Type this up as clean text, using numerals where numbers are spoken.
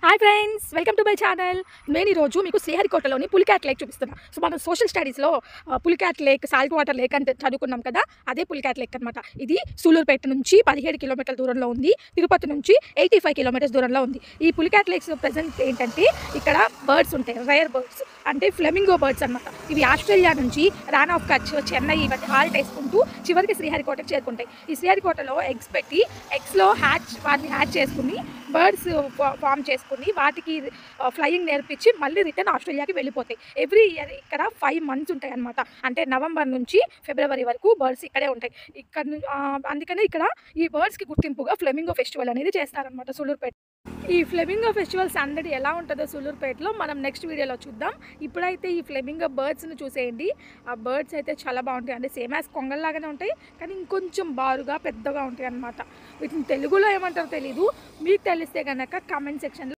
Hi friends, welcome to my channel. నేను ఈరోజు మీకు శ్రీహరికోటలోని పులికాట్ లేక్ చూపిస్తున్నాను. సో మనం సోషల్ స్టడీస్లో Pulicat lake, salt water lake అంటే చదువుకున్నాం కదా, అదే పులికాట్ లేక్ అనమాట. ఇది సూలూరుపేట నుంచి 17 కిలోమీటర్ల దూరంలో ఉంది. తిరుపతి నుంచి 85 కిలోమీటర్స్ దూరంలో ఉంది. ఈ పులికాట్ లేక్స్ ప్రజెంట్ ఏంటంటే ఇక్కడ బర్డ్స్ ఉంటాయి, రేర్ బర్డ్స్ అంటే ఫ్లెమింగో బర్డ్స్ అనమాట. ఇవి ఆస్ట్రేలియా నుంచి రాన్ ఆఫ్ కచ్, చెన్నై ఇవన్నీ హాల్ట్ వేసుకుంటూ చివరికి శ్రీహరికోటకి చేరుకుంటాయి. ఈ శ్రీహరికోటలో ఎగ్స్ పెట్టి ఎగ్స్లో వాటిని హ్యాచ్ చేసుకుని బర్డ్స్ ఫామ్ చేసుకుని వాటికి ఫ్లయింగ్ నేర్పించి మళ్ళీ రిటర్న్ ఆస్ట్రేలియాకి వెళ్ళిపోతాయి. ఎవ్రీ ఇయర్ ఇక్కడ 5 months ఉంటాయి అనమాట. అంటే నవంబర్ నుంచి ఫిబ్రవరి వరకు బర్డ్స్ ఇక్కడే ఉంటాయి. అందుకనే ఇక్కడ ఈ బర్డ్స్కి గుర్తింపుగా ఫ్లెమింగో ఫెస్టివల్ అనేది చేస్తారనమాట సూలూరుపేట. ఈ ఫ్లెమింగో ఫెస్టివల్ సందడి ఎలా ఉంటుందో సూలూరుపేటలో మనం నెక్స్ట్ వీడియోలో చూద్దాం. ఇప్పుడైతే ఈ ఫ్లెమింగో బర్డ్స్ని చూసేయండి. ఆ బర్డ్స్ అయితే చాలా బాగుంటాయి, అంటే సేమ్ యాజ్ కొంగల్లాగానే ఉంటాయి, కానీ ఇంకొంచెం బారుగా పెద్దగా ఉంటాయి అన్నమాట. వీటిని తెలుగులో ఏమంటారో తెలీదు, మీకు తెలిస్తే కనుక కామెంట్ సెక్షన్లో